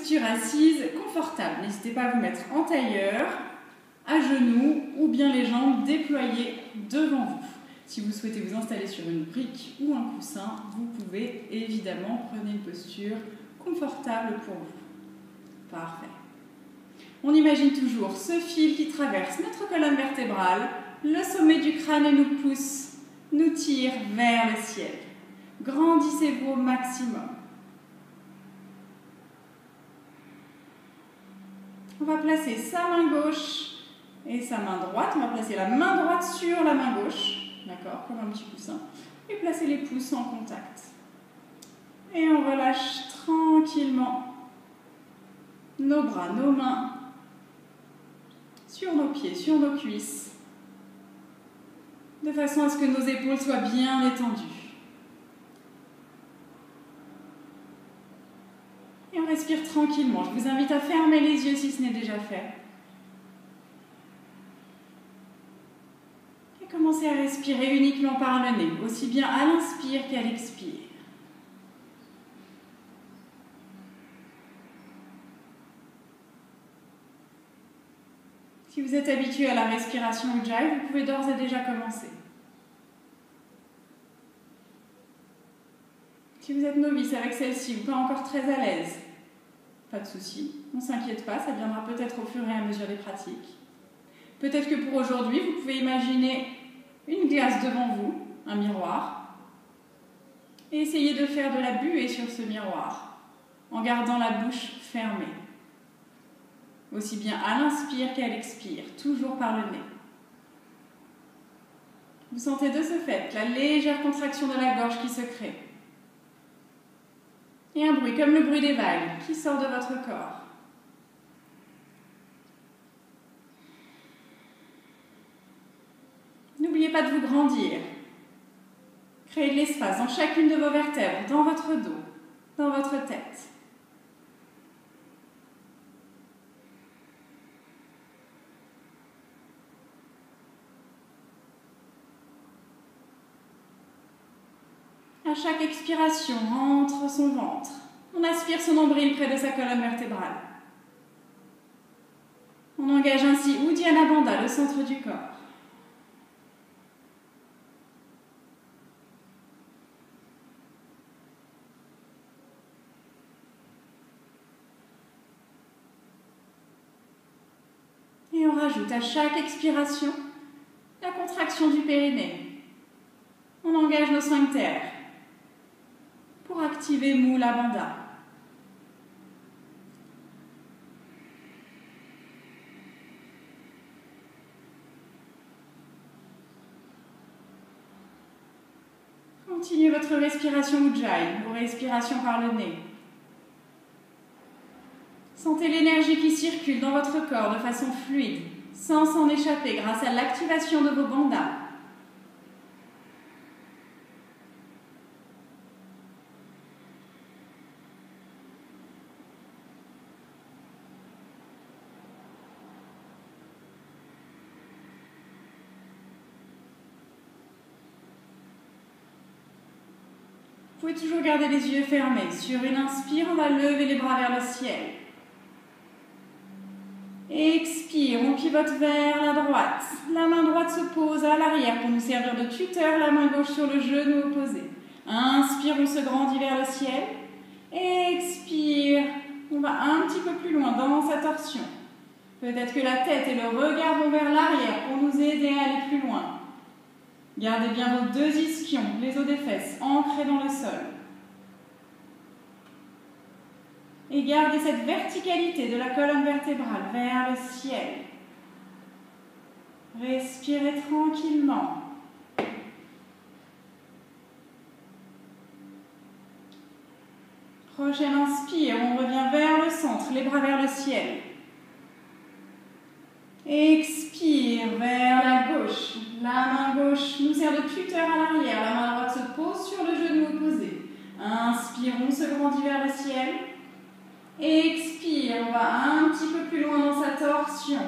posture assise confortable. N'hésitez pas à vous mettre en tailleur, à genoux ou bien les jambes déployées devant vous. Si vous souhaitez vous installer sur une brique ou un coussin, vous pouvez évidemment prendre une posture confortable pour vous. Parfait. On imagine toujours ce fil qui traverse notre colonne vertébrale, le sommet du crâne et nous pousse, nous tire vers le ciel. Grandissez-vous au maximum. On va placer sa main gauche et sa main droite. On va placer la main droite sur la main gauche, d'accord, comme un petit coussin, et placer les pouces en contact. Et on relâche tranquillement nos bras, nos mains sur nos pieds, sur nos cuisses, de façon à ce que nos épaules soient bien étendues. Et on respire tranquillement. Je vous invite à fermer les yeux si ce n'est déjà fait. Et commencez à respirer uniquement par le nez, aussi bien à l'inspire qu'à l'expire. Si vous êtes habitué à la respiration Ujjayi, vous pouvez d'ores et déjà commencer. Si vous êtes novice avec celle-ci ou pas encore très à l'aise, pas de souci, on ne s'inquiète pas, ça viendra peut-être au fur et à mesure des pratiques. Peut-être que pour aujourd'hui, vous pouvez imaginer une glace devant vous, un miroir, et essayer de faire de la buée sur ce miroir, en gardant la bouche fermée. Aussi bien à l'inspire qu'à l'expire, toujours par le nez. Vous sentez de ce fait la légère contraction de la gorge qui se crée. Et un bruit comme le bruit des vagues qui sort de votre corps. N'oubliez pas de vous grandir. Créez de l'espace dans chacune de vos vertèbres, dans votre dos, dans votre tête. À chaque expiration, rentre son ventre. On aspire son nombril près de sa colonne vertébrale. On engage ainsi Uddiyana Bandha, le centre du corps. Et on rajoute à chaque expiration la contraction du périnée. On engage nos sphincters pour activer Mula Bandha. Continuez votre respiration Ujjayi, vos respirations par le nez. Sentez l'énergie qui circule dans votre corps de façon fluide, sans s'en échapper grâce à l'activation de vos bandhas. Vous pouvez toujours garder les yeux fermés. Sur une inspire, on va lever les bras vers le ciel. Expire, on pivote vers la droite. La main droite se pose à l'arrière pour nous servir de tuteur, la main gauche sur le genou opposé. Inspire, on se grandit vers le ciel. Expire, on va un petit peu plus loin dans sa torsion. Peut-être que la tête et le regard vont vers l'arrière pour nous aider à aller plus loin. Gardez bien vos deux ischions, les os des fesses, ancrés dans le sol. Et gardez cette verticalité de la colonne vertébrale vers le ciel. Respirez tranquillement. Prochaine inspire, on revient vers le centre, les bras vers le ciel. Expire vers la gauche. La main gauche nous sert de tuteur à l'arrière. La main droite se pose sur le genou opposé. Inspire, on se grandit vers le ciel. Expire, on va un petit peu plus loin dans sa torsion.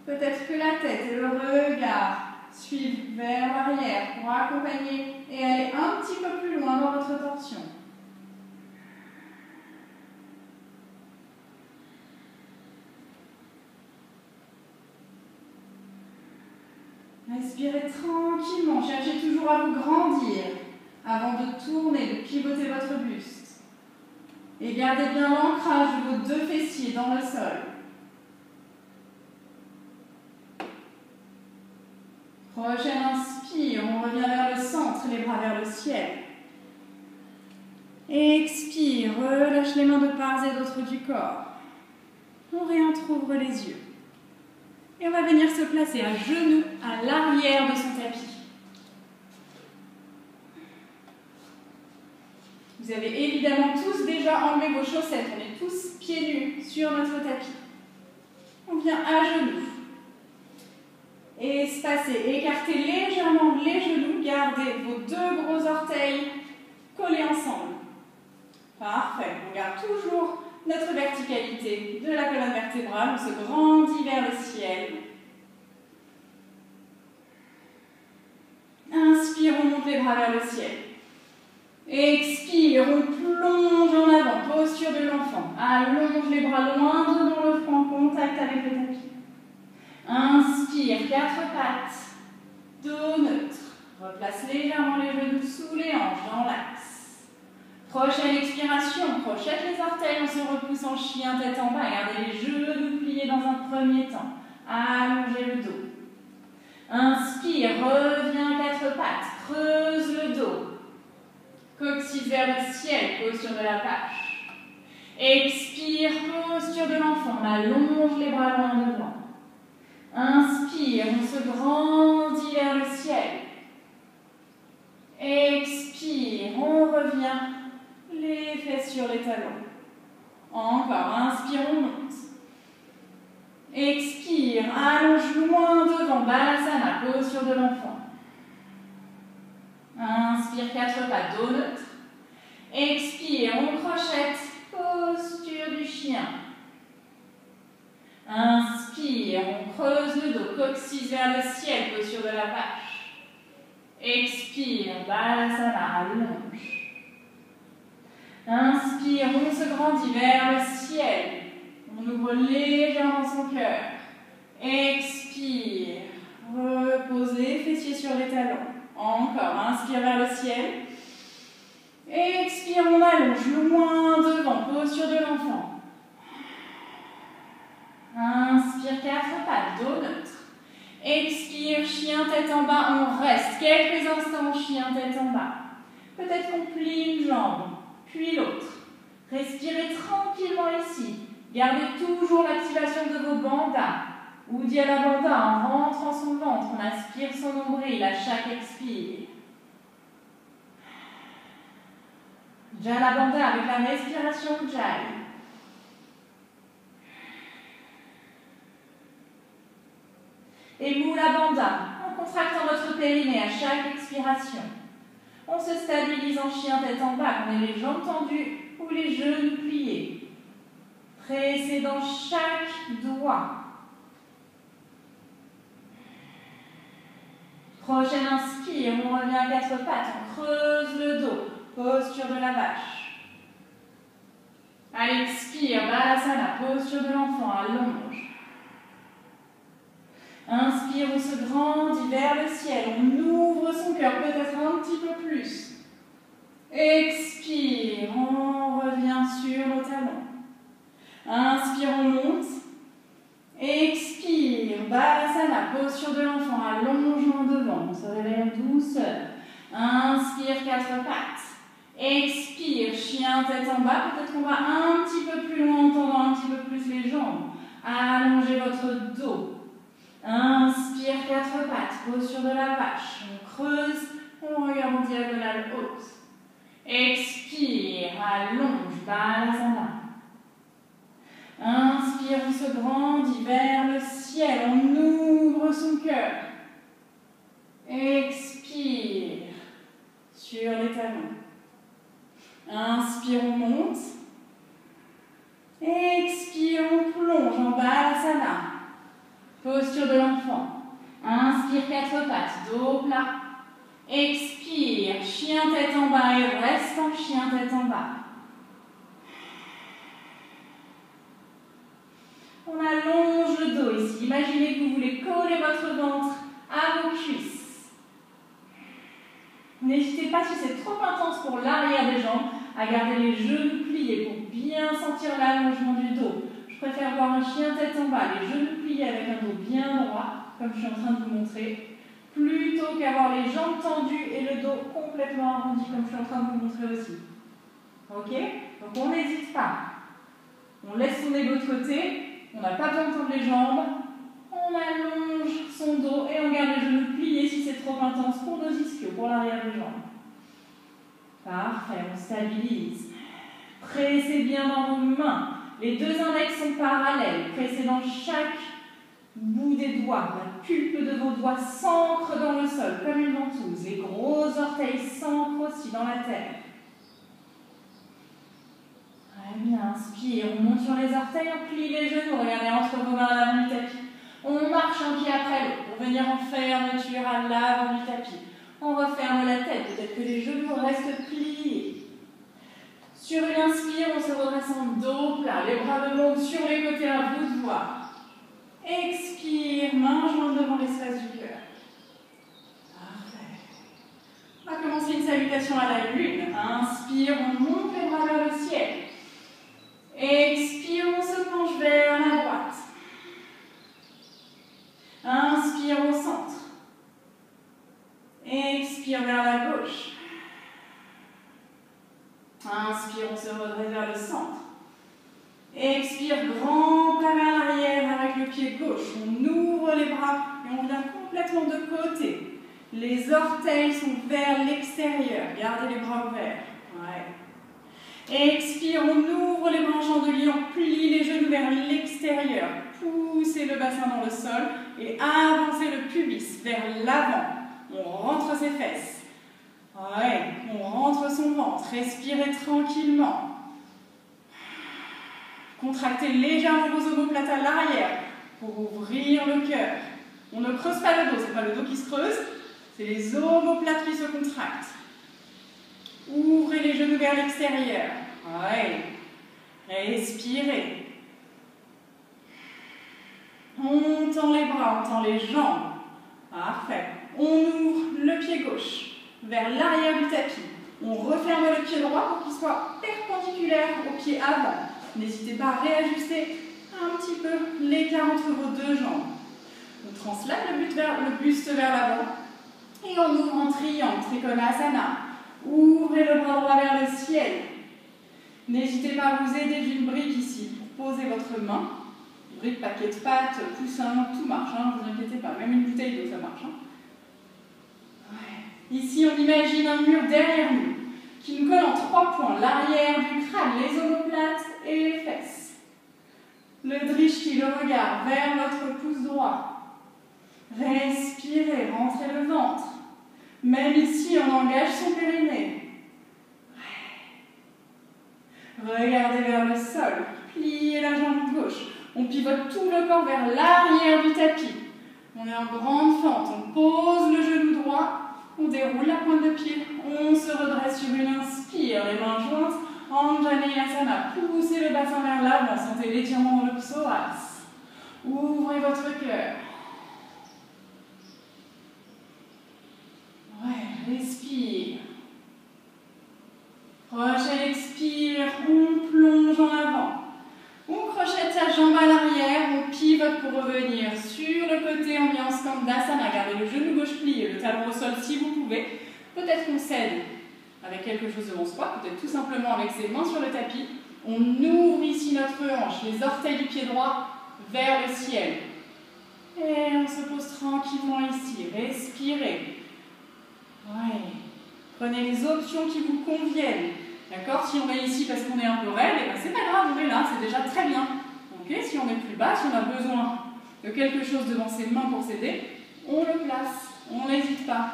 Peut-être que la tête et le regard suivent vers l'arrière pour accompagner et aller un petit peu plus loin dans votre torsion. Respirez tranquillement, cherchez toujours à vous grandir avant de tourner, de pivoter votre buste. Et gardez bien l'ancrage de vos deux fessiers dans le sol. Prochaine inspire, on revient vers le centre, les bras vers le ciel. Expire, relâche les mains de part et d'autre du corps. On réentrouvre les yeux. Et on va venir se placer à genoux à l'arrière de son tapis. Vous avez évidemment tous déjà enlevé vos chaussettes. On est tous pieds nus sur notre tapis. On vient à genoux. Espacez, écartez légèrement les genoux. Gardez vos deux gros orteils collés ensemble. Parfait. On garde toujours notre verticalité de la colonne vertébrale. On se grandit vers le ciel. Inspire, on monte les bras vers le ciel. Expire, on plonge en avant, posture de l'enfant. Allonge les bras loin devant le front, contact avec le tapis. Inspire, quatre pattes, dos neutre. Replace légèrement les genoux sous les hanches dans l'axe. Prochaine expiration, crochette les orteils, on se repousse en chien tête en bas. Gardez les genoux pliés dans un premier temps. Allongez le dos. Inspire, reviens quatre pattes, creuse le dos. Coccyx vers le ciel, posture de la vache. Expire, posture de l'enfant, on allonge les bras loin devant. Inspire, on se grandit vers le ciel. Expire, on revient, les fesses sur les talons. Encore, inspire, on monte. Expire, allonge loin devant, Balasana, posture de l'enfant. Inspire, quatre pattes, dos neutre. Expire, on crochette, posture du chien. Inspire, on creuse le dos, coccyx vers le ciel, posture de la vache. Expire, Balasana, allonge. Inspire, on se grandit vers le ciel. On ouvre légèrement son cœur. Expire, reposez, fessiers sur les talons. Encore, inspire vers le ciel. Expire, on allonge loin devant, posture de l'enfant. Inspire, quatre pattes, dos neutre. Expire, chien tête en bas, on reste quelques instants, chien tête en bas. Peut-être qu'on plie une jambe, puis l'autre. Respirez tranquillement ici. Gardez toujours l'activation de vos bandhas. Uddiyana Bandha en rentrant son ventre, on aspire son nombril à chaque expire. Jala Bandha avec la respiration Ujjayi. Et Mula Bandha en contractant votre périnée à chaque expiration. On se stabilise en chien tête en bas, on ait les jambes tendues ou les genoux pliés. Pressez dans chaque doigt. Prochaine inspire, on revient à quatre pattes, on creuse le dos, posture de la vache. À l'expire, Balasana, posture de l'enfant, allonge. Inspire, on se grandit vers le ciel, on ouvre son cœur peut-être un petit peu plus. Expire, on revient sur nos talons. Inspire, on monte. Expire, Balasana, posture de l'enfant, allongement devant, on se réveille en douceur. Inspire, quatre pattes. Expire, chien tête en bas, peut-être qu'on va un petit peu plus loin en tendant un petit peu plus les jambes. Allongez votre dos. Inspire, quatre pattes, posture de la vache. On creuse, on regarde en diagonale haute. Expire, allonge, Balasana. Inspire, on se grandit vers le ciel, on ouvre son cœur. Expire, sur les talons. Inspire, on monte. Expire, on plonge en Balasana. Posture de l'enfant. Inspire, quatre pattes, dos plat. Expire, chien tête en bas et reste en chien tête en bas. On allonge le dos ici. Imaginez que vous voulez coller votre ventre à vos N'hésitez pas, si c'est trop intense pour l'arrière des jambes, à garder les genoux pliés pour bien sentir l'allongement du dos. Je préfère voir un chien tête en bas, les genoux pliés avec un dos bien droit, comme je suis en train de vous montrer, plutôt qu'avoir les jambes tendues et le dos complètement arrondi, comme je suis en train de vous montrer aussi. Ok? Donc on n'hésite pas. On laisse son ego de côté, on n'a pas besoin de tendre les jambes, on allonge son dos et on garde les genoux pliés si c'est trop intense pour nos ischios, pour l'arrière des jambes. Parfait, on stabilise. Pressez bien dans vos mains. Les deux index sont parallèles. Pressez dans chaque bout des doigts. La pulpe de vos doigts s'ancre dans le sol comme une ventouse. Les gros orteils s'ancrent aussi dans la terre. Très bien, inspire. On monte sur les orteils, on plie les genoux. Regardez entre vos mains à l'avant du tapis. On marche un pied après l'autre pour venir en fermeture à l'avant du tapis. On referme la tête. Peut-être que les genoux restent pliés. Sur une inspire, on se redresse en dos plat. Les bras montent sur les côtés à vous de voir. Expire, main jointe devant l'espace du cœur. Parfait. On va commencer une salutation à la lune. Inspire, on monte les bras vers le ciel. Expire, on se penche vers la droite. Inspire au centre. Expire vers la gauche. Inspire, on se redresse vers le centre. Expire, grand pas vers l'arrière avec le pied gauche. On ouvre les bras et on vient complètement de côté. Les orteils sont vers l'extérieur. Gardez les bras ouverts. Ouais. Expire, on ouvre les bras en chandelier, on plie les genoux vers l'extérieur. Poussez le bassin dans le sol et avancez le pubis vers l'avant. On rentre ses fesses. Ouais, on rentre son ventre. Respirez tranquillement. Contractez légèrement vos omoplates à l'arrière pour ouvrir le cœur. On ne creuse pas le dos, ce n'est pas le dos qui se creuse, c'est les omoplates qui se contractent. Ouvrez les genoux vers l'extérieur. Ouais. Respirez. On tend les bras, on tend les jambes. Parfait. On ouvre le pied gauche vers l'arrière du tapis. On referme le pied droit pour qu'il soit perpendiculaire au pied avant. N'hésitez pas à réajuster un petit peu l'écart entre vos deux jambes. On translate le buste vers l'avant et on ouvre en triangle, Trikonasana. Ouvrez le bras droit vers le ciel. N'hésitez pas à vous aider d'une brique ici pour poser votre main. Brique, paquet de pâtes, coussin, tout marche, ne vous inquiétez pas. Même une bouteille d'eau, ça marche. Ouais. Ici, on imagine un mur derrière nous qui nous colle en 3 points. L'arrière du crâne, les omoplates et les fesses. Le drishti, le regard vers votre pouce droit. Respirez, rentrez le ventre. Même ici, on engage son périnée. Regardez vers le sol. Pliez la jambe gauche. On pivote tout le corps vers l'arrière du tapis. On est en grande fente. On pose le genou droit. On déroule la pointe de pied. On se redresse sur une inspire. Les mains jointes. Anjaneyasana. Poussez le bassin vers l'avant. Sentez l'étirement dans le psoas. Ouvrez votre cœur. Ouais, respire. Prochaine expire. On plonge en avant. On crochette sa jambe à l'arrière, on pivote pour revenir sur le côté ambiance Skandasana. Gardez le genou gauche plié, le talon au sol si vous pouvez. Peut-être qu'on cède avec quelque chose devant soi, peut-être tout simplement avec ses mains sur le tapis. On ouvre ici notre hanche, les orteils du pied droit vers le ciel. Et on se pose tranquillement ici, respirez. Ouais. Prenez les options qui vous conviennent. D'accord? Si on est ici parce qu'on est un peu raide, eh ben c'est pas grave, on est là, c'est déjà très bien. Okay? Si on est plus bas, si on a besoin de quelque chose devant ses mains pour s'aider, on le place, on n'hésite pas.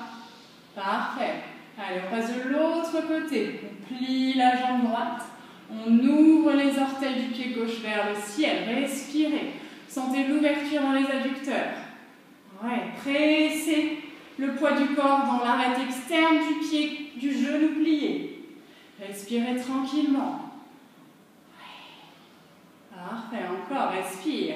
Parfait. Allez, on passe de l'autre côté. On plie la jambe droite, on ouvre les orteils du pied gauche vers le ciel. Respirez. Sentez l'ouverture dans les adducteurs. Ouais, pressez le poids du corps dans l'arête externe du pied, du genou plié. Respirez tranquillement. Parfait, encore, respire.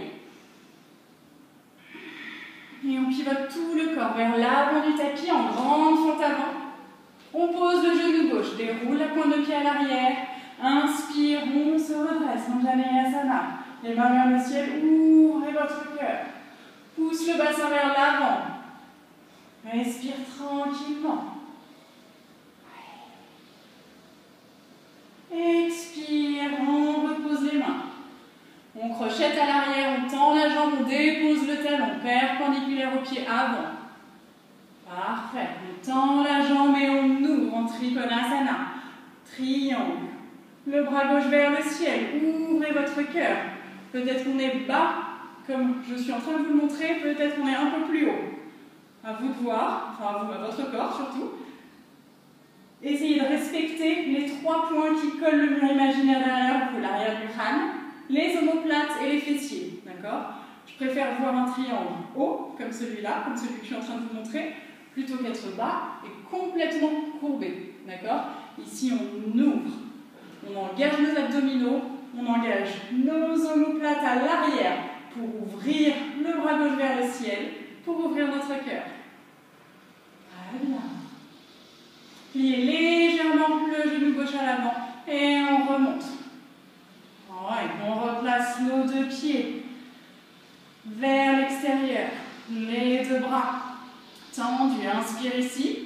Et on pivote tout le corps vers l'avant du tapis en grande fente avant. On pose le genou gauche, déroule la pointe de pied à l'arrière. Inspire, on se redresse, Anjaneyasana. Les mains vers le ciel, ouvrez votre cœur. Pousse le bassin vers l'avant. Respire tranquillement. Expire, on repose les mains. On crochette à l'arrière, on tend la jambe, on dépose le talon perpendiculaire au pied avant. Parfait. On tend la jambe et on ouvre en Trikonasana. Triangle. Le bras gauche vers le ciel. Ouvrez votre cœur. Peut-être qu'on est bas, comme je suis en train de vous le montrer. Peut-être qu'on est un peu plus haut. À vous de voir, enfin à vous, à votre corps surtout. Essayez de respecter les 3 points qui collent le mur imaginaire derrière vous, l'arrière du crâne, les omoplates et les fessiers. D'accord? Je préfère voir un triangle haut, comme celui-là, comme celui que je suis en train de vous montrer, plutôt qu'être bas et complètement courbé. D'accord? Ici, on ouvre, on engage nos abdominaux, on engage nos omoplates à l'arrière pour ouvrir le bras gauche vers le ciel, pour ouvrir notre cœur. Très bien. Pliez légèrement le genou gauche à l'avant et on remonte. Ouais, on replace nos 2 pieds vers l'extérieur. Les 2 bras tendus. Inspire ici.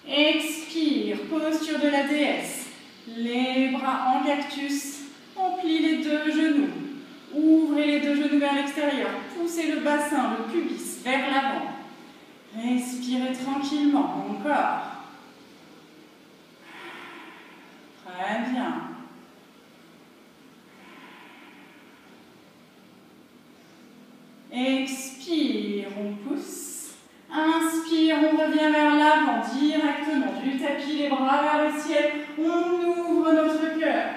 Expire. Posture de la déesse. Les bras en cactus. On plie les 2 genoux. Ouvrez les 2 genoux vers l'extérieur. Poussez le bassin, le pubis vers l'avant. Respirez tranquillement. Encore. Très bien. Expire, on pousse. Inspire, on revient vers l'avant directement du tapis, les bras vers le ciel. On ouvre notre cœur.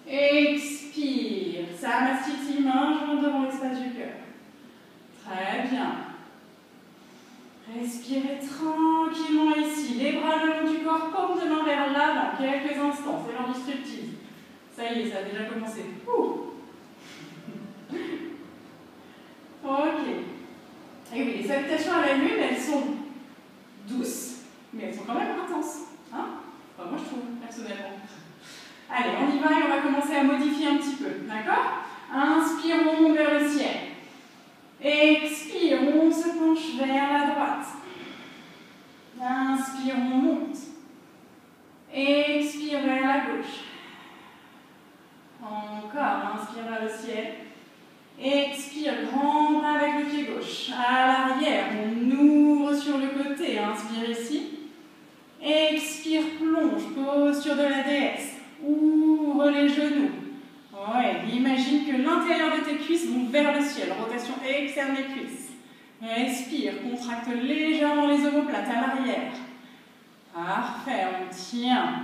Expire. Samastiti, main jointe devant l'espace du cœur. Très bien. Respirez tranquillement ici. Les bras le long du corps, paume de main vers l'avant. Quelques instants, c'est l'heure du striptease. Ça y est, ça a déjà commencé. Ok. Et oui, les salutations à la lune, elles sont douces, mais elles sont quand même intenses. Hein? Enfin, moi, je trouve, personnellement. Allez, on y va et on va commencer à modifier un petit peu. D'accord? Inspire, on monte vers le ciel. Expire, on se penche vers la droite. Inspire, on monte. Expire vers la gauche. Encore, inspire vers le ciel. Expire, grand bras avec le pied gauche. À l'arrière, on ouvre sur le côté. Inspire ici. Expire, plonge, posture de la déesse. Ouvre les genoux. Ouais, imagine que l'intérieur de tes cuisses vont vers le ciel. Rotation externe des cuisses. Respire, contracte légèrement les omoplates à l'arrière. Parfait, on tient.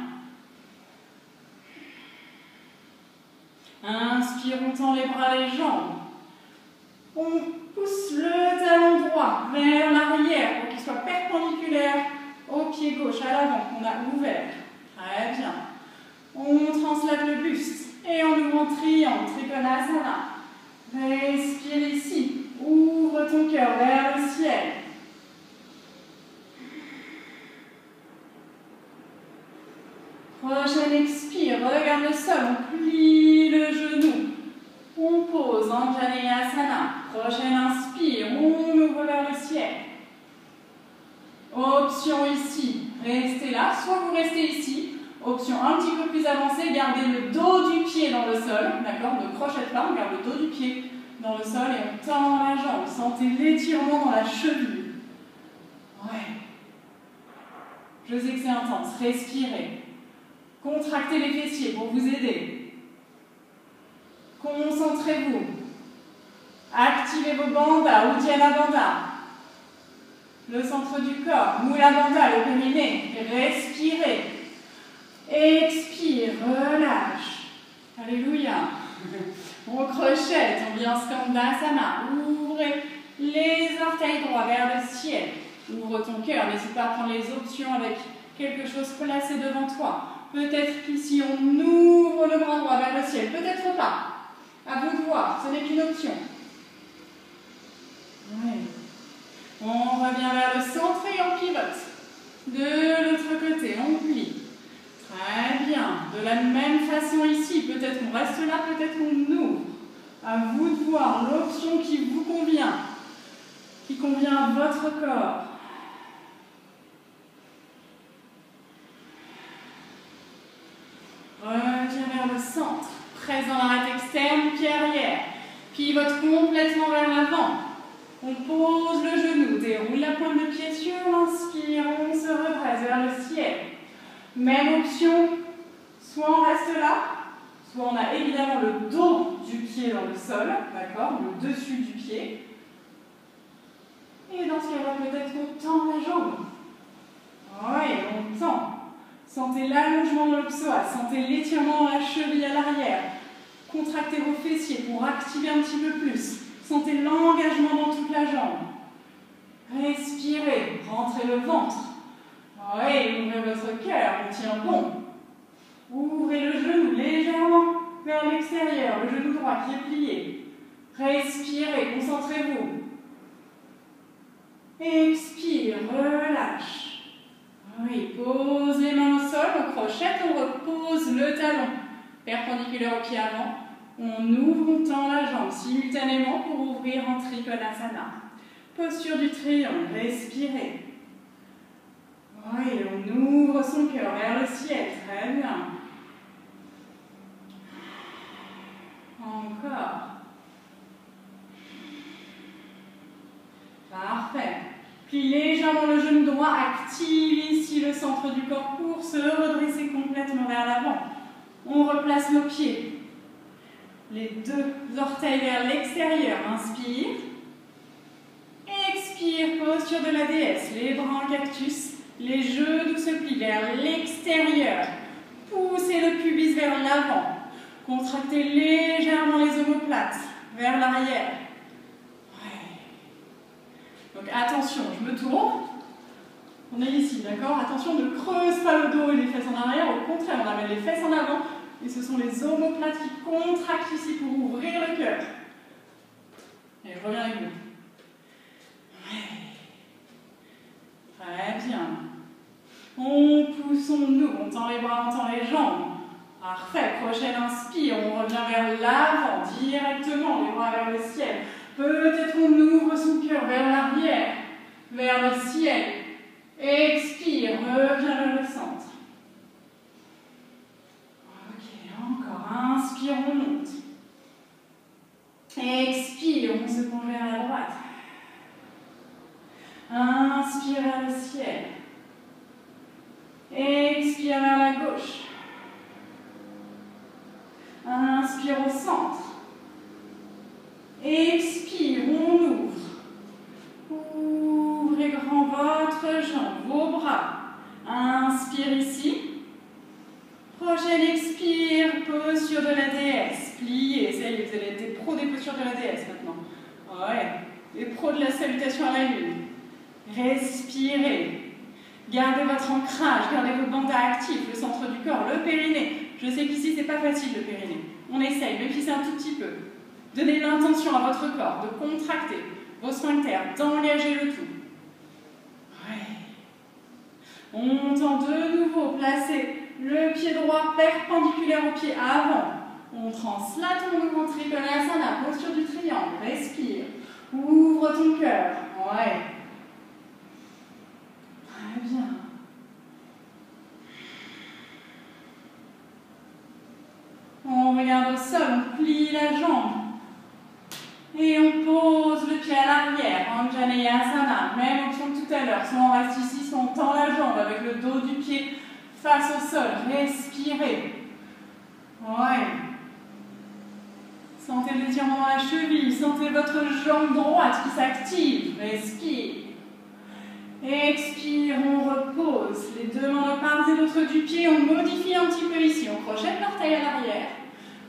Inspire, on tend les bras, les jambes. On pousse le talon droit vers l'arrière pour qu'il soit perpendiculaire au pied gauche, à l'avant, qu'on a ouvert. Très bien. On translate le buste et on ouvre en triangle, Trikonasana. Respire ici. Ouvre ton cœur vers le ciel. Prochaine expire, regarde le sol, on plie le genou. On pose Anjaneyasana. Prochaine inspire, on ouvre vers le ciel. Option ici, restez là, soit vous restez ici. Option un petit peu plus avancée, gardez le dos du pied dans le sol. D'accord? Ne crochette pas, on garde le dos du pied dans le sol et on tend la jambe. Sentez l'étirement dans la cheville. Ouais. Je sais que c'est intense. Respirez. Contractez les fessiers pour vous aider. Concentrez-vous. Activez vos bandhas, Uddiyana Bandha. Le centre du corps, Mula Bandha, le périnée. Respirez. Expire, relâche. Alléluia. On crochette, on vient Skandasana. Ouvrez les orteils droits vers le ciel. Ouvre ton cœur, n'hésite pas à prendre les options avec quelque chose placé devant toi. Peut-être qu'ici on ouvre le bras droit vers le ciel, peut-être pas. À vous de voir, ce n'est qu'une option. Ouais. On revient vers le centre et on pivote. De l'autre côté, on plie. Très bien. De la même façon ici, peut-être qu'on reste là, peut-être qu'on ouvre. À vous de voir l'option qui vous convient, qui convient à votre corps. Reviens vers le centre. Présent l'arrêt externe, pied arrière. Pivote complètement vers l'avant. On pose le genou, déroule la pointe de pied sur l'inspire, on se redresse vers le ciel. Même option, soit on reste là, soit on a évidemment le dos du pied dans le sol, d'accord, le dessus du pied. Et dans ce cas-là, peut-être qu'on tend la jambe. Oui, on tend. Sentez l'allongement dans le psoas, sentez l'étirement dans la cheville à l'arrière. Contractez vos fessiers pour activer un petit peu plus. Sentez l'engagement dans toute la jambe. Respirez, rentrez le ventre. Oui, ouvrez votre cœur, on tient bon. Ouvrez le genou légèrement vers l'extérieur, le genou droit qui est plié. Respirez, concentrez-vous. Expire, relâche. Oui, pose les mains au sol, on crochette, on repose le talon perpendiculaire au pied avant. On ouvre, on tend la jambe simultanément pour ouvrir en Trikonasana. Posture du triangle, respirez. Oui, on ouvre son cœur vers le ciel, très bien. Encore. Parfait. Plie légèrement le genou droit, active ici le centre du corps pour se redresser complètement vers l'avant. On replace nos pieds. Les deux orteils vers l'extérieur, inspire. Expire, posture de la déesse, les bras en cactus, les genoux se plient vers l'extérieur. Poussez le pubis vers l'avant. Contractez légèrement les omoplates vers l'arrière. Ouais. Donc attention, je me tourne. On est ici, d'accord? Attention, ne creuse pas le dos et les fesses en arrière. Au contraire, on amène les fesses en avant. Et ce sont les omoplates qui contractent ici pour ouvrir le cœur. Et je reviens avec vous. Ouais. Très bien. On pousse, on ouvre, on tend les bras, on tend les jambes. Parfait. Prochaine inspire, on revient vers l'avant, directement, les bras vers le ciel. Peut-être on ouvre son cœur vers l'arrière, vers le ciel. Expire, reviens vers le centre. Inspire, on monte. Expire, on se plonge vers la droite. Inspire vers le ciel. Expire vers la gauche. Inspire au centre. Expire, on ouvre. Ouvrez grand votre jambe, vos bras. Inspire ici. Prochaine expire, posture de la déesse. Pliez, ça y est, vous allez être des pros des postures de la déesse maintenant. Ouais, des pros de la salutation à la lune. Respirez. Gardez votre ancrage, gardez vos bandes actifs, le centre du corps, le périnée. Je sais qu'ici, c'est pas facile le périnée. On essaye, même si c'est un tout petit peu. Donnez l'intention à votre corps de contracter vos sphincters, d'engager le tout. Ouais. On tend de nouveau, placez le pied droit perpendiculaire au pied avant. On translate, on ouvre en Trikonasana, posture du triangle. Respire. Ouvre ton cœur. Ouais. Très bien. On regarde au sol, on plie la jambe. Et on pose le pied à l'arrière. Anjaneyasana. Même option que tout à l'heure. Soit on reste ici, soit on tend la jambe avec le dos du pied face au sol. Respirez. Ouais. Sentez l'étirement dans la cheville. Sentez votre jambe droite qui s'active. Respire. Expire, on repose. Les deux mains de part et d'autre du pied. On modifie un petit peu ici. On crochette l'orteil à l'arrière.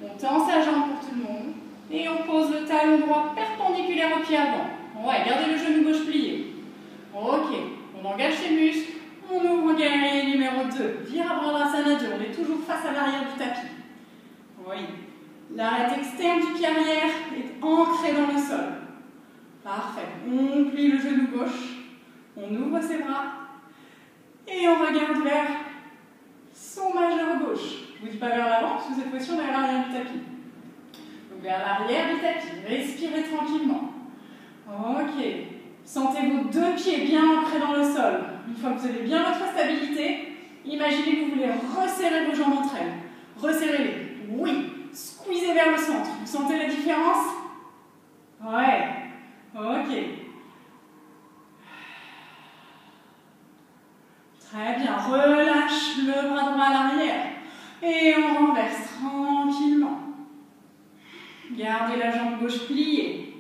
On tend sa jambe pour tout le monde. Et on pose le talon droit perpendiculaire au pied avant. Ouais, gardez le genou gauche plié. Ok, on engage ses muscles. On ouvre guerrier numéro 2. Virabhadrasana 2. On est toujours face à l'arrière du tapis. Oui. L'arête externe du pied arrière est ancrée dans le sol. Parfait. On plie le genou gauche. On ouvre ses bras. Et on regarde vers son majeur gauche. Je ne vous dis pas vers l'avant, parce que cette fois-ci, on est à l'arrière du tapis. Donc vers l'arrière du tapis, respirez tranquillement. Ok. Sentez vos deux pieds bien ancrés dans le sol. Une fois que vous avez bien votre stabilité, imaginez que vous voulez resserrer vos jambes entre elles. Resserrez-les. Oui. Squeezez vers le centre. Vous sentez la différence? Ouais. Ok. Très bien. Relâche le bras droit à l'arrière. Et on renverse tranquillement. Gardez la jambe gauche pliée.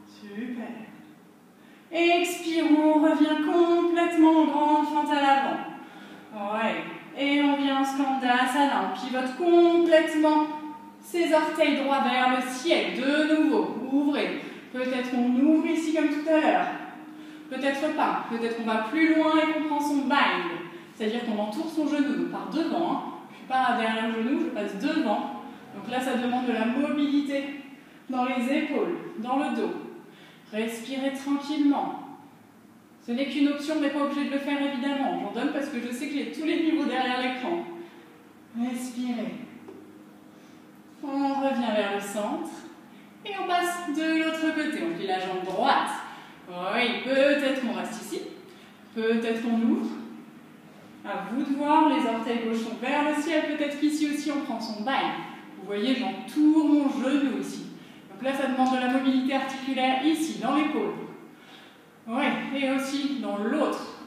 Super. Expirons, on revient complètement en grande fente à l'avant. Ouais. Et on vient en Skandasana. On pivote complètement ses orteils droits vers le ciel. De nouveau, ouvrez. Peut-être on ouvre ici comme tout à l'heure. Peut-être pas. Peut-être qu'on va plus loin et qu'on prend son bind. C'est-à-dire qu'on entoure son genou. Donc par devant. Hein. Je ne suis pas derrière le genou, je passe devant. Donc là, ça demande de la mobilité dans les épaules, dans le dos. Respirez tranquillement. Ce n'est qu'une option, mais pas obligé de le faire évidemment. J'en donne parce que je sais que j'ai tous les niveaux derrière l'écran. Respirez. On revient vers le centre. Et on passe de l'autre côté. On plie la jambe droite. Oui, peut-être qu'on reste ici. Peut-être qu'on ouvre. À vous de voir, les orteils gauche sont vers le ciel. Peut-être qu'ici aussi, on prend son bind. Vous voyez, j'entoure mon genou ici. Donc là, ça demande de la mobilité articulaire ici, dans l'épaule. Oui, et aussi dans l'autre.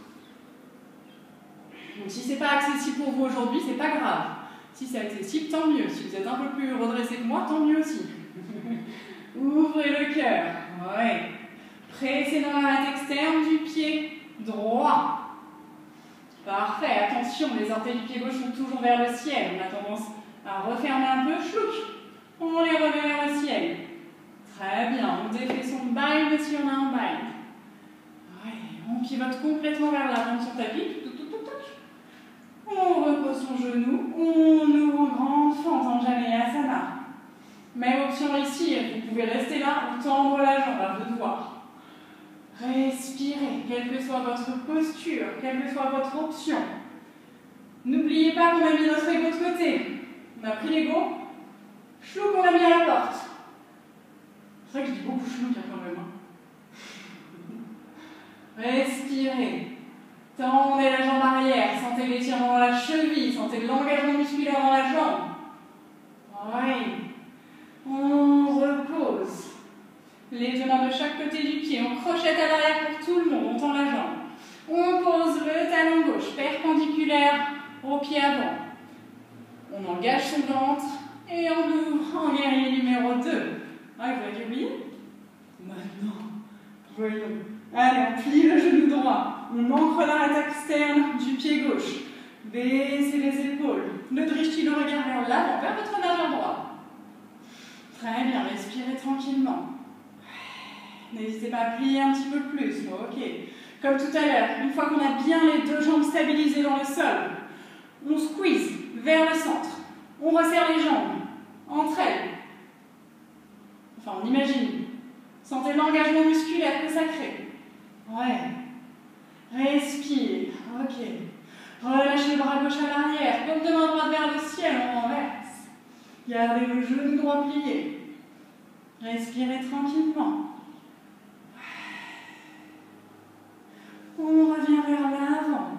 Donc si ce n'est pas accessible pour vous aujourd'hui, ce n'est pas grave. Si c'est accessible, tant mieux. Si vous êtes un peu plus redressé que moi, tant mieux aussi. Ouvrez le cœur. Oui. Pressez dans la rate externe du pied droit. Parfait. Attention, les orteils du pied gauche sont toujours vers le ciel. On a tendance à refermer un peu. Chlouc. On les remet vers le ciel. Très bien. On défait son bind si on a un bind. Oui. On pivote complètement vers l'avant de son tapis. On repose son genou. On ouvre en grande fente en Janeyasana. Même option ici, vous pouvez rester là ou tendre la jambe, à vous de voir. Respirez, quelle que soit votre posture, quelle que soit votre option. N'oubliez pas qu'on a mis notre ego de côté. On a pris l'ego, chlouc, on l'a mis à la porte. C'est vrai que je dis beaucoup chlouc quand même. Respirez. Tendez la jambe arrière, sentez l'étirement dans la cheville, sentez l'engagement musculaire dans la jambe. Oui. On repose. Les deux mains de chaque côté du pied. On crochette à l'arrière pour tout le monde. On tend la jambe. On pose le talon gauche perpendiculaire au pied avant. On engage son ventre et on ouvre en guerrier numéro 2. Ah, vous l'avez oublié? Maintenant, voyons. Allez, on plie le genou droit. On ancre la rate externe du pied gauche. Baissez les épaules. Ne drishti le regard vers l'avant, vers votre majeur droit. Très bien, respirez tranquillement. N'hésitez pas à plier un petit peu plus. Ok. Comme tout à l'heure, une fois qu'on a bien les deux jambes stabilisées dans le sol, on squeeze vers le centre. On resserre les jambes entre elles. Enfin, on imagine. Sentez l'engagement musculaire que ça crée. Ouais. Respire. Ok. Relâchez le bras gauche à l'arrière. Comme de main droite vers le ciel, on renverse. Gardez le genou droit plié. Respirez tranquillement. On revient vers l'avant.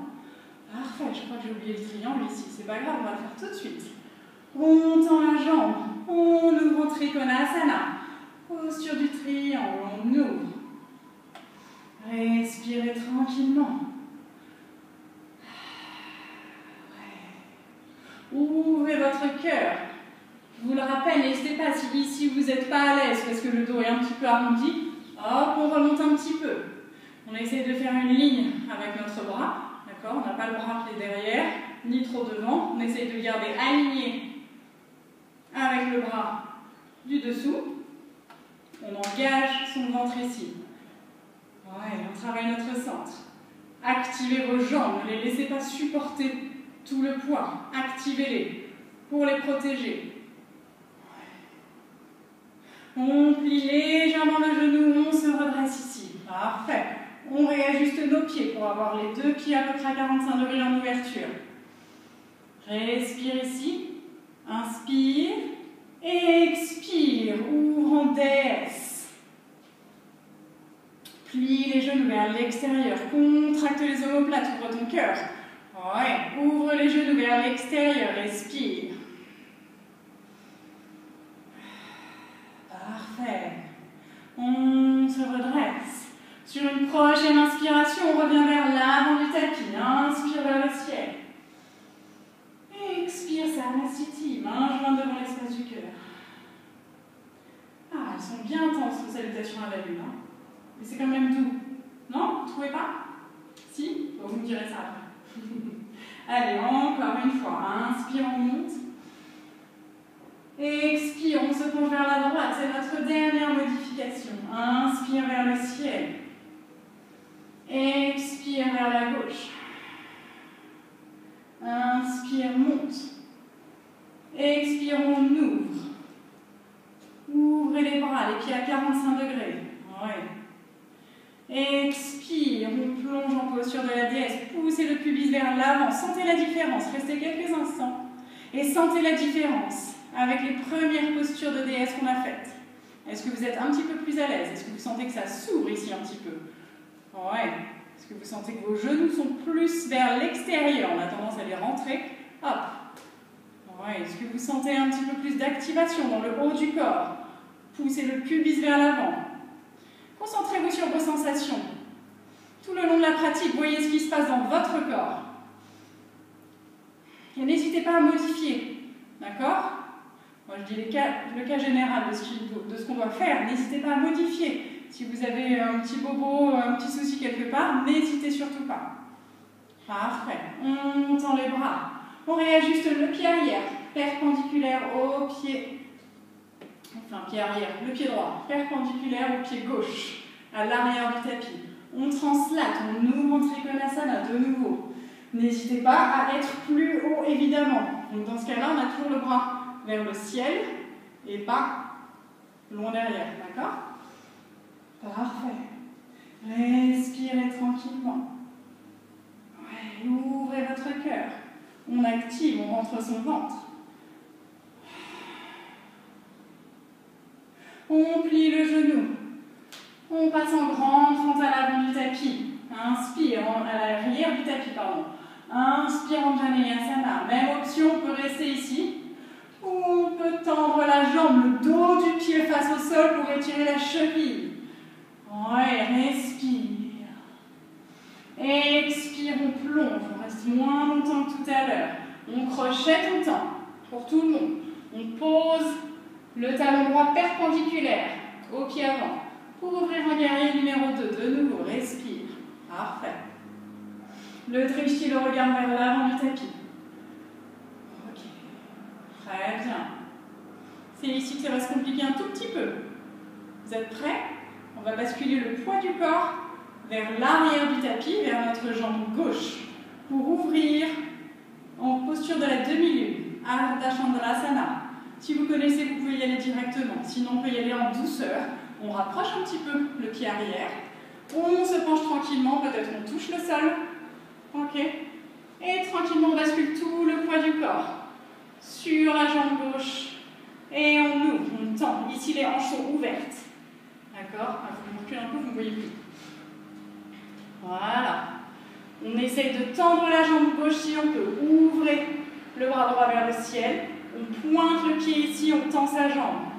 Parfait, je crois que j'ai oublié le triangle ici. C'est pas grave, on va le faire tout de suite. On tend la jambe. On ouvre en Trikonasana. Posture du triangle, on ouvre. Respirez tranquillement. Ouais. Ouvrez votre cœur. Je vous le rappelle, n'hésitez pas, si ici vous n'êtes pas à l'aise parce que le dos est un petit peu arrondi, hop, on remonte un petit peu. On essaie de faire une ligne avec notre bras, d'accord? On n'a pas le bras qui est derrière, ni trop devant. On essaie de le garder aligné avec le bras du dessous. On engage son ventre ici. Ouais, on travaille notre centre. Activez vos jambes, ne les laissez pas supporter tout le poids. Activez-les pour les protéger. On plie légèrement le genou, on se redresse ici. Parfait. On On réajuste nos pieds pour avoir les deux pieds à peu près à 45 degrés en ouverture. Respire ici. Inspire. Expire. Ouvre en DS. Plie les genoux vers l'extérieur. Contracte les omoplates. Ouvre ton cœur. Ouais. Ouvre les genoux vers l'extérieur. Respire. Parfait. On se redresse. Sur une prochaine inspiration, on revient vers l'avant du tapis. Inspire vers le ciel. Expire, Sarnasiti. Main jointe devant l'espace du cœur. Ah, elles sont bien intenses, les salutations à la lune. Hein. Mais c'est quand même doux. Non? Vous ne trouvez pas? Si? Bon, vous me direz ça après. Allez, encore une fois. Inspire, on monte. Expire, on se penche vers la droite. C'est notre dernière modification. Inspire vers le ciel. Expire vers la gauche. Inspire, monte. Expire, on ouvre. Ouvrez les bras, les pieds à 45 degrés. Ouais. Expire, on plonge en posture de la déesse. Poussez le pubis vers l'avant. Sentez la différence. Restez quelques instants. Et sentez la différence avec les premières postures de déesse qu'on a faites. Est-ce que vous êtes un petit peu plus à l'aise? Est-ce que vous sentez que ça s'ouvre ici un petit peu? Ouais. Est-ce que vous sentez que vos genoux sont plus vers l'extérieur? On a tendance à les rentrer. Hop. Ouais. Est-ce que vous sentez un petit peu plus d'activation dans le haut du corps? Poussez le pubis vers l'avant. Concentrez-vous sur vos sensations. Tout le long de la pratique, voyez ce qui se passe dans votre corps. Et n'hésitez pas à modifier. D'accord? Moi, je dis le cas général de ce qu'on doit faire. N'hésitez pas à modifier. Si vous avez un petit bobo, un petit souci quelque part, n'hésitez surtout pas. Parfait. On tend les bras. On réajuste le pied arrière, perpendiculaire au pied. Enfin, pied arrière, le pied droit, perpendiculaire au pied gauche, à l'arrière du tapis. On translate, on ouvre en Trikonasana de nouveau. N'hésitez pas à être plus haut, évidemment. Donc, dans ce cas-là, on a toujours le bras vers le ciel et pas loin derrière, d'accord? Parfait. Respirez tranquillement. Ouais, ouvrez votre cœur. On active, on rentre son ventre. On plie le genou. On passe en grande fente à l'avant du tapis. Inspire, à l'arrière du tapis, pardon. Inspire en Janeyasana. Même option, on peut rester ici. Ou on peut tendre la jambe, le dos du pied face au sol pour étirer la cheville. Ouais, respire. Expire, on plonge. On reste moins longtemps que tout à l'heure. On crochette autant pour tout le monde. On pose le talon droit perpendiculaire au pied avant. Pour ouvrir un guerrier numéro 2, de nouveau, respire. Parfait. Le drishti, le regard vers l'avant du tapis. Ok. Très bien. C'est ici que ça va se compliquer un tout petit peu. Vous êtes prêts? On va basculer le poids du corps vers l'arrière du tapis, vers notre jambe gauche, pour ouvrir en posture de la demi-lune, Ardha Chandrasana. Si vous connaissez, vous pouvez y aller directement. Sinon, on peut y aller en douceur. On rapproche un petit peu le pied arrière. On se penche tranquillement, peut-être on touche le sol. Ok. Et tranquillement, on bascule tout le poids du corps sur la jambe gauche. Et on ouvre, on tend. Ici, les hanches sont ouvertes. D'accord? Vous reculez un peu, vous ne voyez plus. Voilà. On essaye de tendre la jambe gauche si on peut. Ouvrez le bras droit vers le ciel. On pointe le pied ici, on tend sa jambe.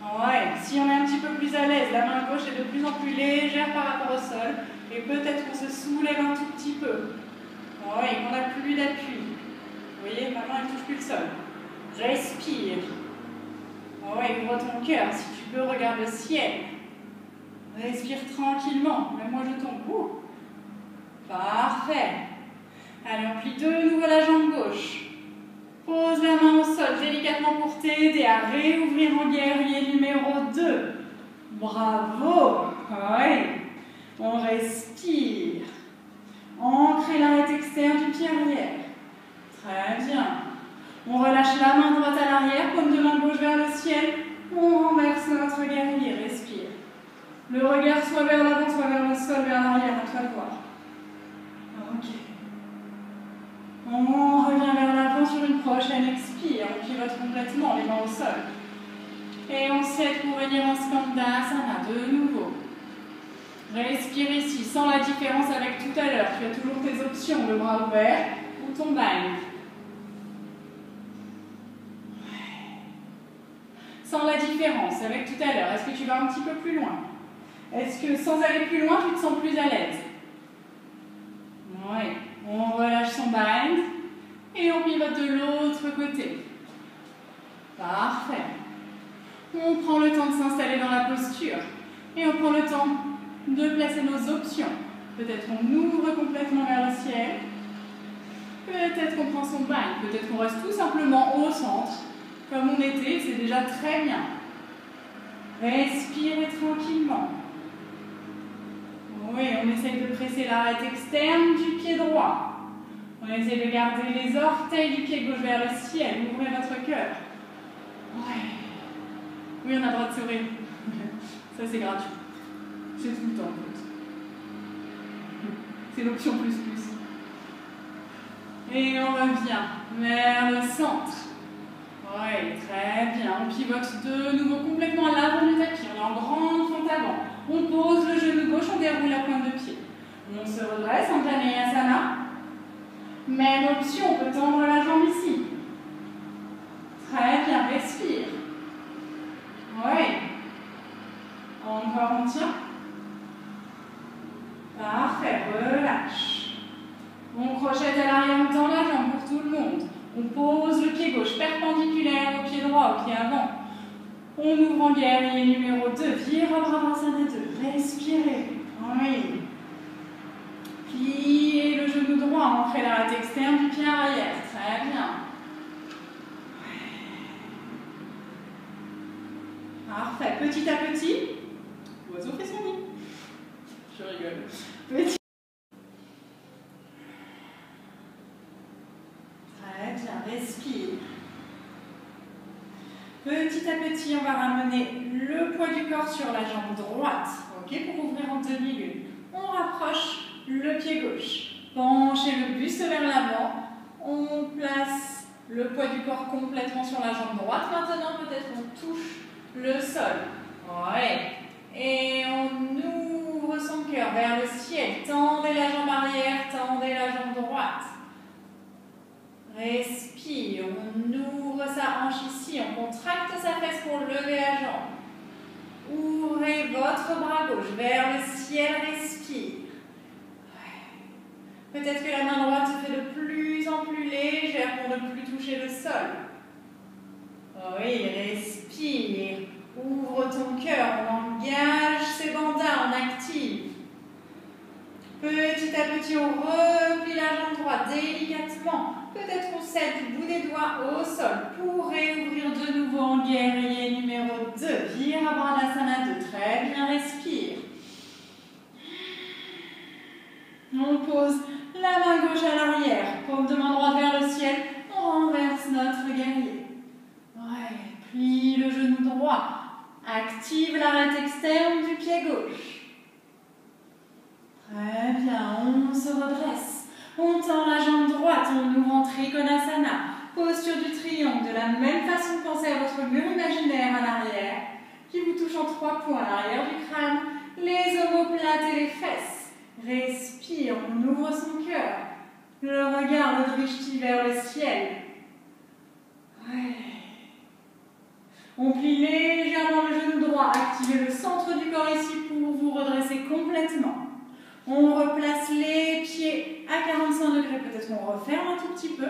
Ouais. Si on est un petit peu plus à l'aise, la main gauche est de plus en plus légère par rapport au sol. Et peut-être qu'on se soulève un tout petit peu. Ouais, on n'a plus d'appui. Vous voyez, ma main ne touche plus le sol. Respire. Ouais, ouvre ton cœur. Si tu peux, regarde le ciel. Respire tranquillement. Même moi, je tombe. Ouh. Parfait. Allez, on plie de nouveau la jambe gauche. Pose la main au sol délicatement pour t'aider à réouvrir en guerrier numéro 2. Bravo. Ouais. On respire. Ancrez l'arête externe du pied arrière. Très bien. On relâche la main droite à l'arrière, paume de main gauche vers le ciel. On renverse notre guerrier. Respire. Le regard soit vers l'avant, soit vers le sol, vers l'arrière, à toi de voir. Ok. On revient vers l'avant sur une prochaine expire. On pivote complètement, les mains au sol. Et on s'aide pour venir en Skandasana de nouveau. Respire ici, sans la différence avec tout à l'heure. Tu as toujours tes options, le bras ouvert ou ton bind. Sans la différence avec tout à l'heure. Est-ce que tu vas un petit peu plus loin? Est-ce que sans aller plus loin, tu te sens plus à l'aise? Oui. On relâche son bind et on pivote de l'autre côté. Parfait. On prend le temps de s'installer dans la posture et on prend le temps de placer nos options. Peut-être qu'on ouvre complètement vers le ciel. Peut-être qu'on prend son bind. Peut-être qu'on reste tout simplement au centre. Comme on était, c'est déjà très bien. Respirez tranquillement. Oui, on essaye de presser l'arête externe du pied droit. On essaye de garder les orteils du pied gauche vers le ciel. Ouvrez votre cœur. Ouais. Oui, on a le droit de sourire. Ça, c'est gratuit. C'est tout le temps, en fait. C'est l'option plus plus. Et on revient vers le centre. Oui, très bien. On pivote de nouveau complètement à l'avant du tapis. On est en grande fente avant. On pose le genou gauche, on déroule la pointe de pied. On se redresse en Pranayasana. Même option, on peut tendre la jambe ici. Très bien, respire. Oui. Encore on tient. Parfait, relâche. On crochette à l'arrière, on tend la jambe pour tout le monde. On pose le pied gauche perpendiculaire au pied droit, au pied avant. On ouvre en guerrier numéro 2, Virabhadrasana 2. Respirez. Oui. Pliez le genou droit, ancrez l'arête externe du pied arrière. Très bien. Parfait. Petit à petit, l'oiseau fait son nid. Je rigole. Petit. Très bien, respire. Petit à petit, on va ramener le poids du corps sur la jambe droite, ok, pour ouvrir en demi-lune. On rapproche le pied gauche. Penchez le buste vers l'avant. On place le poids du corps complètement sur la jambe droite. Maintenant, peut-être on touche le sol. Ouais. Et on ouvre son cœur vers le ciel. Tendez la jambe arrière, tendez la jambe droite. Respire, on ouvre sa hanche ici, on contracte sa fesse pour lever la jambe. Ouvrez votre bras gauche vers le ciel, respire. Peut-être que la main droite se fait de plus en plus légère pour ne plus toucher le sol. Oui, respire. Ouvre ton cœur, on engage ses bandas, on active. Petit à petit, on replie la jambe droite délicatement. Peut-être on cède du bout des doigts au sol pour réouvrir de nouveau en guerrier numéro 2. Virabhadrasana 2. Très bien, respire. On pose la main gauche à l'arrière. Paume de main droite vers le ciel. On renverse notre guerrier. Ouais, plie le genou droit. Active l'arête externe du pied gauche. Très bien, on se redresse. On tend la jambe droite, on ouvre en Trikonasana. Posture du triangle. De la même façon, pensez à votre mur imaginaire à l'arrière, qui vous touche en 3 points à l'arrière du crâne, les omoplates et les fesses. Respire, on ouvre son cœur. Le regard, le drishti vers le ciel. Ouais. On plie légèrement le genou droit. Activez le centre du corps ici pour vous redresser complètement. On replace les pieds à 45 degrés. Peut-être qu'on referme un tout petit peu.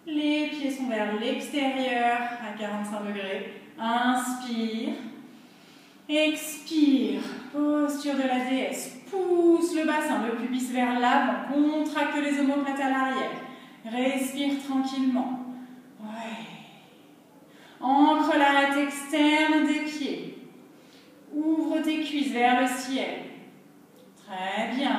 Les pieds sont vers l'extérieur à 45 degrés. Inspire. Expire. Posture de la déesse. Pousse le bassin, le pubis vers l'avant. Contracte les omoplates à l'arrière. Respire tranquillement. Ouais. Ancre l'arête externe des pieds. Ouvre tes cuisses vers le ciel. Très bien.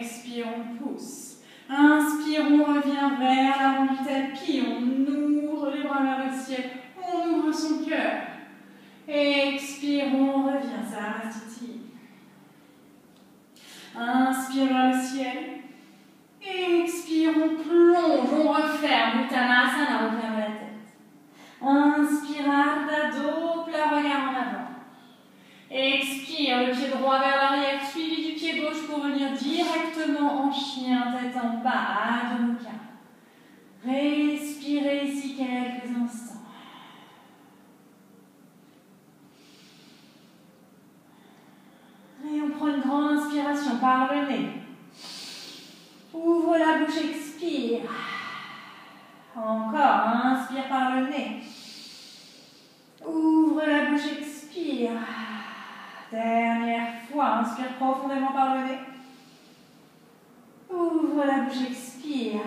Expire, on pousse. Inspire, on revient vers l'avant du tapis. On ouvre les bras vers le ciel. On ouvre son cœur. Expire, on revient. Ça reste l'avant, chien tête en bas, Adho Mukha. Respirez ici quelques instants. Et on prend une grande inspiration par le nez. Ouvre la bouche, expire. Encore, inspire par le nez. Ouvre la bouche, expire. Dernière fois, inspire profondément par le nez. Ouvre la bouche, expire.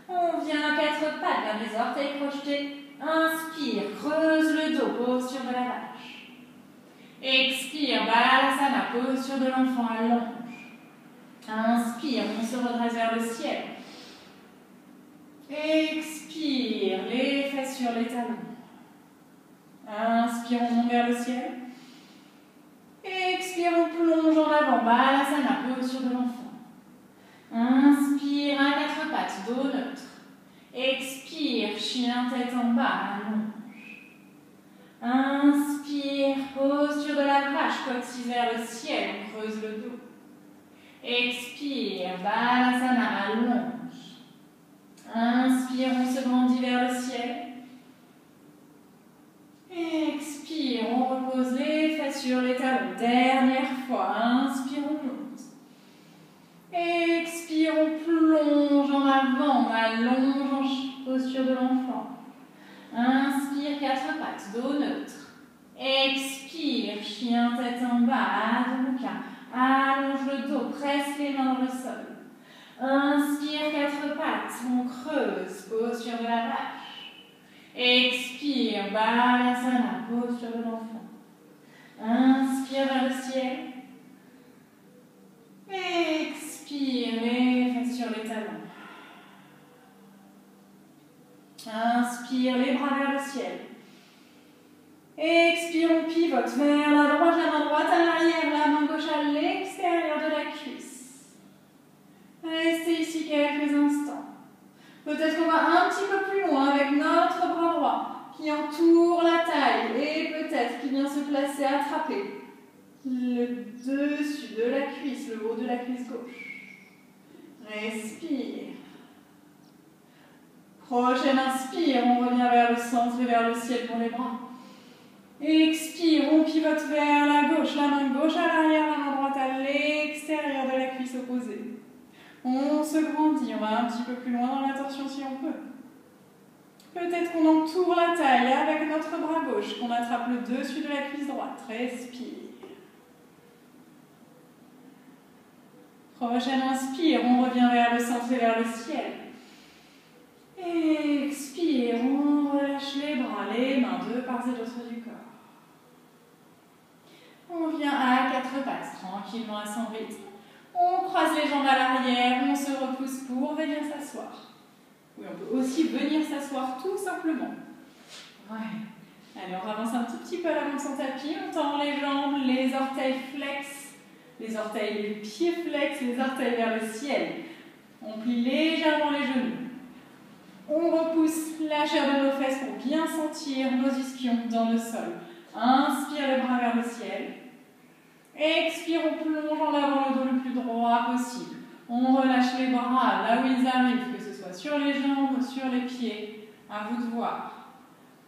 On vient à quatre pattes, garde les orteils crochetés. Inspire, creuse le dos, posture de la vache. Expire, Balasana, posture de l'enfant, allonge. Inspire, on se redresse vers le ciel. Expire, les fesses sur les talons. Inspire, on monte vers le ciel. Expire, on plonge en avant, Balasana, posture de l'enfant. Inspire, à quatre pattes, dos neutre. Expire, chien tête en bas, allonge. Inspire, posture de la vache, coccyx vers le ciel, on creuse le dos. Expire, Balasana, allonge. Inspire, on se grandit vers le ciel. Expire, on repose les fesses sur les talons. Dernière fois, inspire, on monte. Expire, on plonge en avant, on allonge en posture de l'enfant. Inspire, quatre pattes, dos neutre. Expire, chien tête en bas, Adho Mukha. Allonge le dos, presse les mains dans le sol. Inspire, quatre pattes, on creuse, posture de la vache. Expire, Balasana, posture de l'enfant. Inspire vers le ciel. Expire, les fesses sur les talons. Inspire, les bras vers le ciel. Expire, on pivote vers la droite à l'arrière, la main gauche à l'extérieur de la cuisse. Restez ici quelques instants. Peut-être qu'on va un petit peu plus loin avec notre bras droit qui entoure la taille et peut-être qui vient se placer, attraper le dessus de la cuisse, le haut de la cuisse gauche. Respire. Prochaine inspire, on revient vers le centre et vers le ciel pour les bras. Expire, on pivote vers la gauche, la main gauche à l'arrière, la main droite à l'extérieur de la cuisse opposée. On se grandit, on va un petit peu plus loin dans la torsion si on peut. Peut-être qu'on entoure la taille avec notre bras gauche, qu'on attrape le dessus de la cuisse droite. Respire. Prochaine inspire, on revient vers le centre et vers le ciel. Expire, on relâche les bras, les mains de part et d'autre du corps. On vient à quatre pattes, tranquillement à son rythme. On croise les jambes à l'arrière, on se repousse pour venir s'asseoir. Oui, on peut aussi venir s'asseoir tout simplement. Ouais. Allez, on avance un tout petit peu à l'avant de son tapis, on tend les jambes, les orteils flex, les pieds flex, les orteils vers le ciel. On plie légèrement les genoux. On repousse la chair de nos fesses pour bien sentir nos ischions dans le sol. Inspire les bras vers le ciel. Expire, on plonge en avant le dos le plus droit possible. On relâche les bras là où ils arrivent, que ce soit sur les jambes ou sur les pieds. À vous de voir.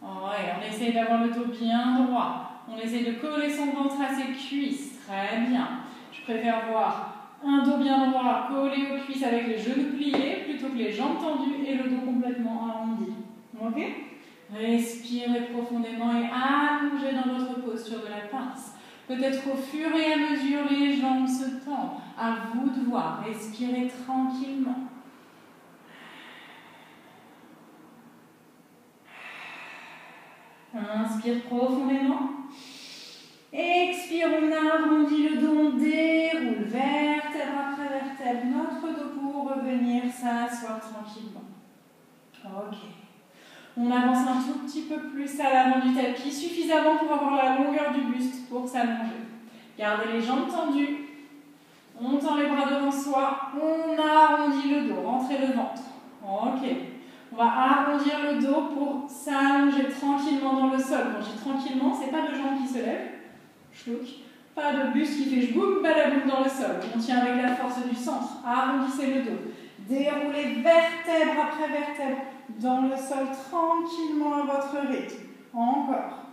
Ouais, on essaye d'avoir le dos bien droit. On essaye de coller son ventre à ses cuisses. Très bien. Je préfère voir un dos bien droit collé aux cuisses avec les genoux pliés plutôt que les jambes tendues et le dos complètement arrondi. Ok? Respirez profondément et allongez dans votre posture de la pince. Peut-être qu'au fur et à mesure, les jambes se tendent. À vous de voir. Respirez tranquillement. Inspire profondément. Expire, on arrondit le dos, on déroule vertèbre après vertèbre notre dos pour revenir s'asseoir tranquillement. Ok. On avance un tout petit peu plus à l'avant du tapis, suffisamment pour avoir la longueur du buste pour s'allonger. Gardez les jambes tendues. On tend les bras devant soi. On arrondit le dos, rentrez le ventre. Ok. On va arrondir le dos pour s'allonger tranquillement dans le sol. Quand je dis tranquillement, ce n'est pas de jambes qui se lèvent. Chlouk. Pas de buste qui fait boum, balaboum dans le sol. On tient avec la force du centre. Arrondissez le dos. Déroulez vertèbre après vertèbre dans le sol tranquillement à votre rythme. Encore.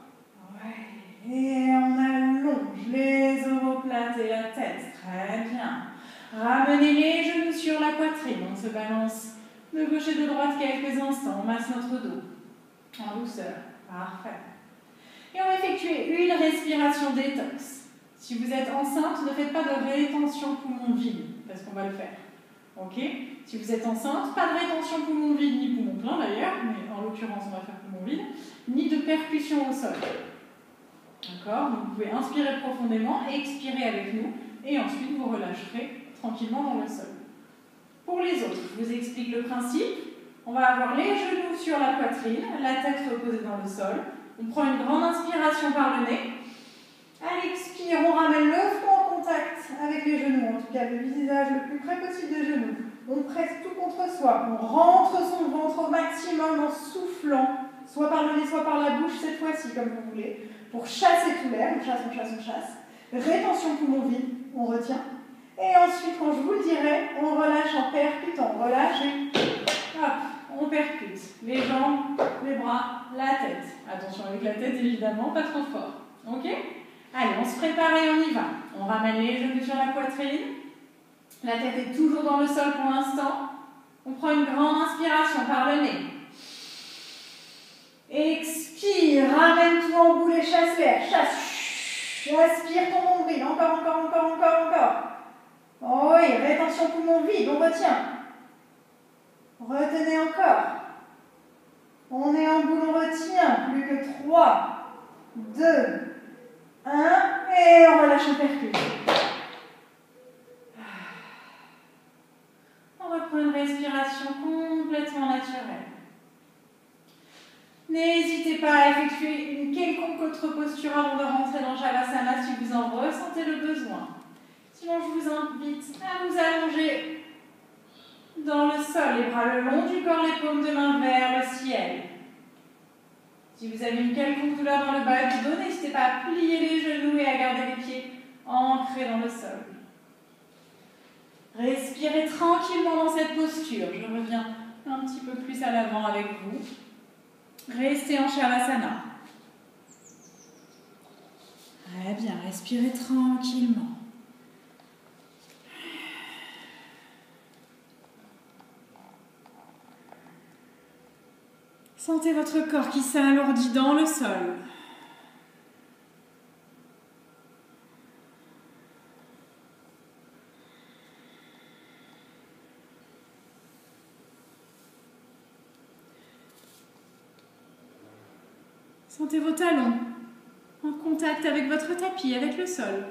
Ouais. Et on allonge les omoplates et la tête. Très bien. Ramenez les genoux sur la poitrine. On se balance de gauche et de droite quelques instants. On masse notre dos. En douceur. Parfait. Et on va effectuer une respiration détox. Si vous êtes enceinte, ne faites pas de rétention poumon vide, parce qu'on va le faire. Ok? Si vous êtes enceinte, pas de rétention poumon vide, ni poumon plein d'ailleurs, mais en l'occurrence, on va faire poumon vide, ni de percussion au sol. D'accord? Donc vous pouvez inspirer profondément, expirer avec nous, et ensuite vous relâcherez tranquillement dans le sol. Pour les autres, je vous explique le principe. On va avoir les genoux sur la poitrine, la tête reposée dans le sol. On prend une grande inspiration par le nez. À l'expire, on ramène le front en contact avec les genoux, en tout cas le visage le plus près possible des genoux. On presse tout contre soi, on rentre son ventre au maximum en soufflant, soit par le nez, soit par la bouche cette fois-ci, comme vous voulez, pour chasser tout l'air. On chasse, on chasse, on chasse. Rétention poumon vide, on retient. Et ensuite, quand je vous le dirai, on relâche en percutant. On relâche et hop, on percute. Les jambes, les bras, la tête. Attention avec la tête, évidemment, pas trop fort. Ok ? Allez, on se prépare et on y va. On ramène les genoux sur la poitrine. La tête est toujours dans le sol pour l'instant. On prend une grande inspiration par le nez. Expire, ramène tout en boule et chasse l'air. Chasse. Aspire ton nombril. Encore, encore, encore, encore, encore. Oh oui, rétention poumon vide, on retient. Retenez encore. On est en boule, on retient. Plus que 3, 2, 1, et on relâche un percute. On reprend une respiration complètement naturelle. N'hésitez pas à effectuer une quelconque autre posture avant de rentrer dans Shavasana si vous en ressentez le besoin. Sinon, je vous invite à vous allonger dans le sol, les bras le long du corps, les paumes de main vers le ciel. Si vous avez une quelconque douleur dans le bas du dos, n'hésitez pas à plier les genoux et à garder les pieds ancrés dans le sol. Respirez tranquillement dans cette posture. Je reviens un petit peu plus à l'avant avec vous. Restez en Shavasana. Très bien, respirez tranquillement. Sentez votre corps qui s'alourdit dans le sol. Sentez vos talons en contact avec votre tapis, avec le sol.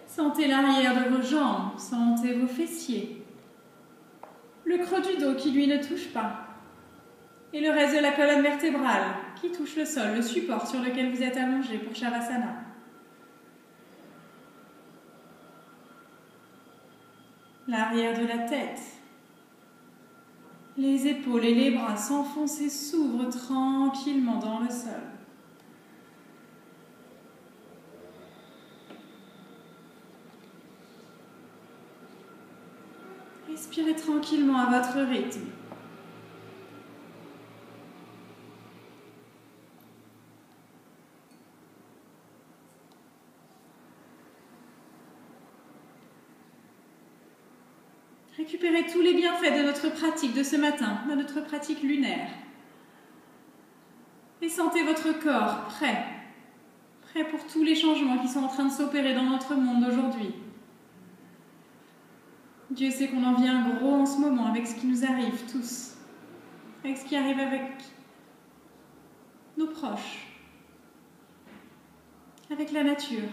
Sentez l'arrière de vos jambes, sentez vos fessiers. Le creux du dos qui, lui, ne touche pas. Et le reste de la colonne vertébrale qui touche le sol, le support sur lequel vous êtes allongé pour Shavasana. L'arrière de la tête. Les épaules et les bras s'enfoncent et s'ouvrent tranquillement dans le sol. Respirez tranquillement à votre rythme. Récupérez tous les bienfaits de notre pratique de ce matin, de notre pratique lunaire. Et sentez votre corps prêt pour tous les changements qui sont en train de s'opérer dans notre monde aujourd'hui. Dieu sait qu'on en vient gros en ce moment avec ce qui nous arrive tous, avec ce qui arrive avec nos proches, avec la nature.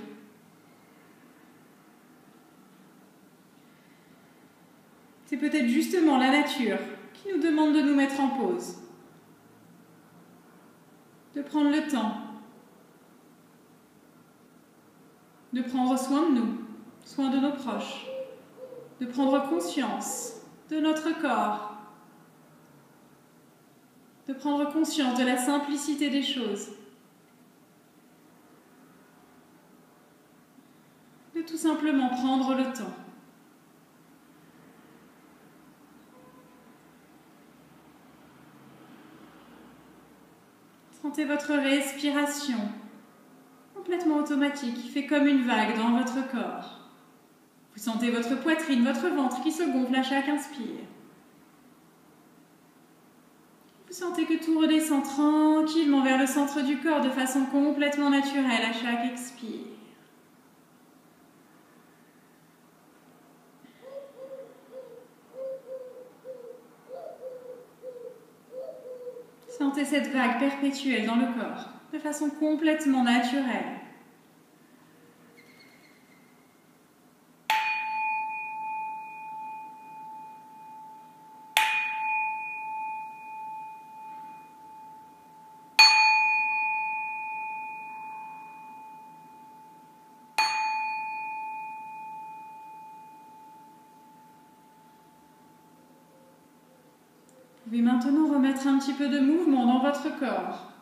C'est peut-être justement la nature qui nous demande de nous mettre en pause, de prendre le temps, de prendre soin de nous, soin de nos proches, de prendre conscience de notre corps, de prendre conscience de la simplicité des choses, de tout simplement prendre le temps. Sentez votre respiration complètement automatique qui fait comme une vague dans votre corps. Vous sentez votre poitrine, votre ventre qui se gonfle à chaque inspire. Vous sentez que tout redescend tranquillement vers le centre du corps de façon complètement naturelle à chaque expire. Sentez cette vague perpétuelle dans le corps, de façon complètement naturelle. Vous pouvez maintenant remettre un petit peu de mouvement dans votre corps.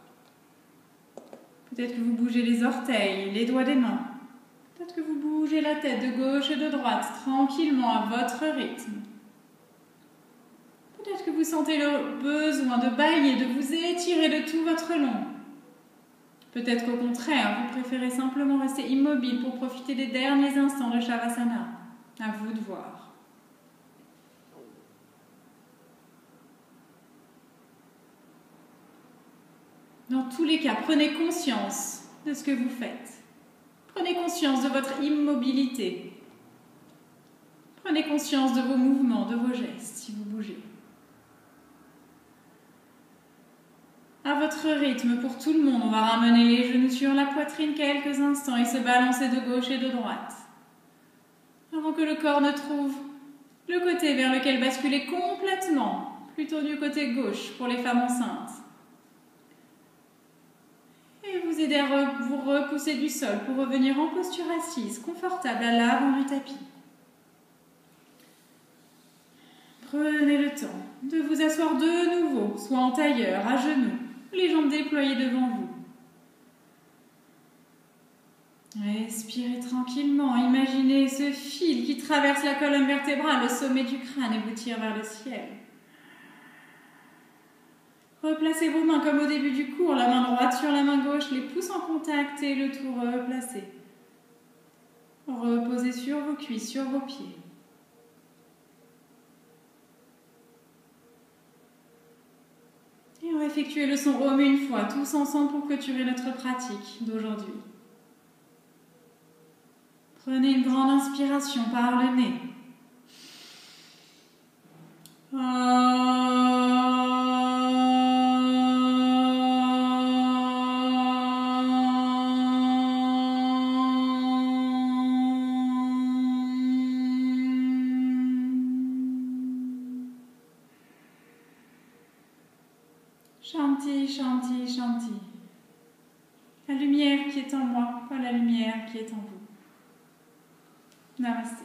Peut-être que vous bougez les orteils, les doigts des mains. Peut-être que vous bougez la tête de gauche et de droite tranquillement à votre rythme. Peut-être que vous sentez le besoin de bâiller, de vous étirer de tout votre long. Peut-être qu'au contraire, vous préférez simplement rester immobile pour profiter des derniers instants de Shavasana. À vous de voir. Dans tous les cas, prenez conscience de ce que vous faites. Prenez conscience de votre immobilité. Prenez conscience de vos mouvements, de vos gestes, si vous bougez. À votre rythme, pour tout le monde, on va ramener les genoux sur la poitrine quelques instants et se balancer de gauche et de droite. Avant que le corps ne trouve le côté vers lequel basculer complètement, plutôt du côté gauche pour les femmes enceintes. Et vous aider à vous repousser du sol pour revenir en posture assise, confortable à l'avant du tapis. Prenez le temps de vous asseoir de nouveau, soit en tailleur, à genoux, les jambes déployées devant vous. Respirez tranquillement, imaginez ce fil qui traverse la colonne vertébrale, le sommet du crâne et vous tire vers le ciel. Replacez vos mains comme au début du cours, la main droite sur la main gauche, les pouces en contact et le tout replacé. Reposez sur vos cuisses, sur vos pieds. Et on va effectuer le son Om une fois, tous ensemble pour clôturer notre pratique d'aujourd'hui. Prenez une grande inspiration par le nez. Shanti, Shanti, Shanti. La lumière qui est en moi, pas la lumière qui est en vous. Namasté.